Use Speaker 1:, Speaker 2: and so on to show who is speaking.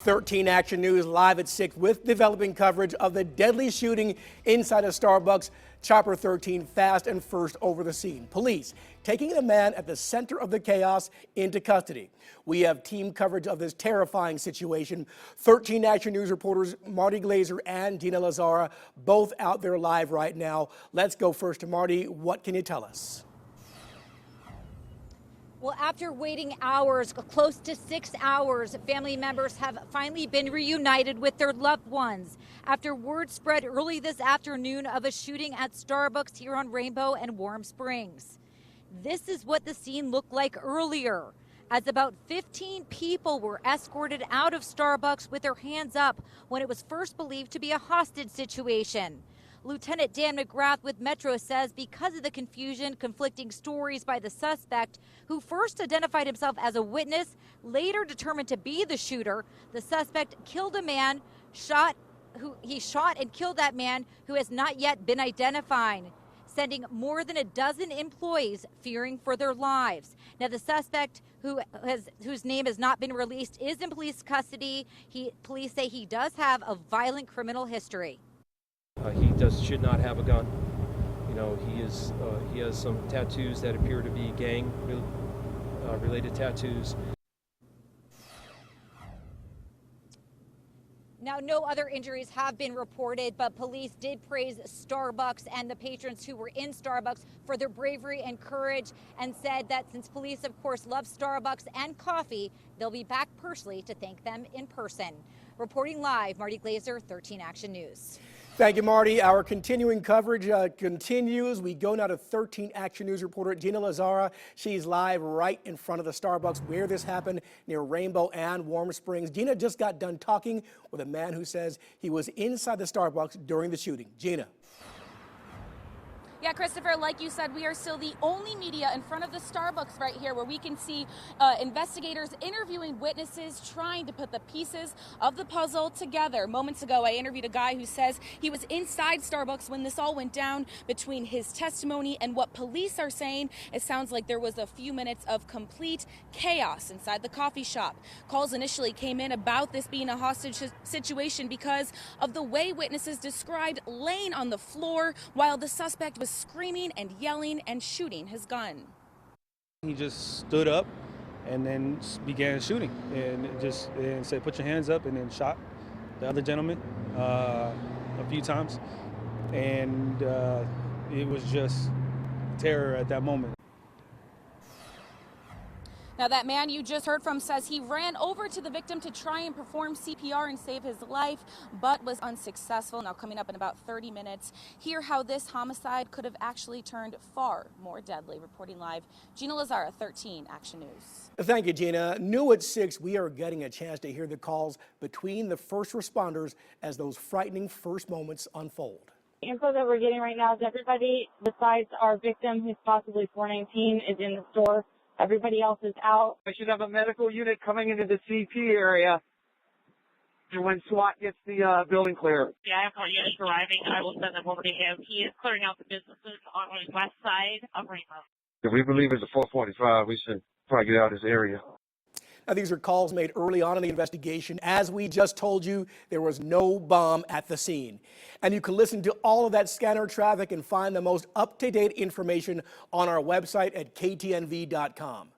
Speaker 1: 13 Action News live at 6 with developing coverage of the deadly shooting inside a Starbucks. Chopper 13 fast and first over the scene. Police taking the man at the center of the chaos into custody. We have team coverage of this terrifying situation. 13 Action News reporters Marty Glazer and Dina Lazara both out there live right now. Let's go first to Marty. What can you tell us?
Speaker 2: Well, after waiting hours, close to 6 hours, family members have finally been reunited with their loved ones after word spread early this afternoon of a shooting at Starbucks here on Rainbow and Warm Springs. This is what the scene looked like earlier, as about 15 people were escorted out of Starbucks with their hands up when it was first believed to be a hostage situation. Lieutenant Dan McGrath with Metro says because of the confusion, conflicting stories by the suspect, who first identified himself as a witness, later determined to be the shooter, the suspect killed a man, shot and killed that man who has not yet been identified, sending more than a dozen employees fearing for their lives. Now, the suspect, whose name has not been released, is in police custody. Police say he does have a violent criminal history.
Speaker 3: He should not have a gun. You know, he has some tattoos that appear to be gang related tattoos.
Speaker 2: Now, no other injuries have been reported, but police did praise Starbucks and the patrons who were in Starbucks for their bravery and courage, and said that since police, of course, love Starbucks and coffee, they'll be back personally to thank them in person. Reporting live, Marty Glazer, 13 Action News.
Speaker 1: Thank you, Marty. Our continuing coverage continues. We go now to 13 Action News reporter Dina Lazara. She's live right in front of the Starbucks where this happened near Rainbow and Warm Springs. Dina just got done talking with a man who says he was inside the Starbucks during the shooting. Gina.
Speaker 4: Yeah, Christopher, like you said, we are still the only media in front of the Starbucks right here where we can see investigators interviewing witnesses, trying to put the pieces of the puzzle together. Moments ago, I interviewed a guy who says he was inside Starbucks when this all went down. Between his testimony and what police are saying, it sounds like there was a few minutes of complete chaos inside the coffee shop. Calls initially came in about this being a hostage situation because of the way witnesses described laying on the floor while the suspect was screaming and yelling and shooting his gun.
Speaker 5: He just stood up and then began shooting and said, "Put your hands up," and then shot the other gentleman a few times. And it was just terror at that moment.
Speaker 4: Now, that man you just heard from says he ran over to the victim to try and perform CPR and save his life, but was unsuccessful. Now, coming up in about 30 minutes, hear how this homicide could have actually turned far more deadly. Reporting live, Gina Lazara, 13 Action News.
Speaker 1: Thank you, Gina. New at 6, we are getting a chance to hear the calls between the first responders as those frightening first moments unfold.
Speaker 6: The info that we're getting right now is everybody besides our victim, who's possibly 419, is in the store. Everybody else is out.
Speaker 7: I should have a medical unit coming into the CP area when SWAT gets the building clear.
Speaker 8: Yeah, I have more units arriving. I will send them over to him. He is clearing out the businesses on the west side of Rainbow.
Speaker 7: If we believe it's a 445, we should probably get out of this area.
Speaker 1: Now, these are calls made early on in the investigation. As we just told you, there was no bomb at the scene. And you can listen to all of that scanner traffic and find the most up-to-date information on our website at KTNV.com.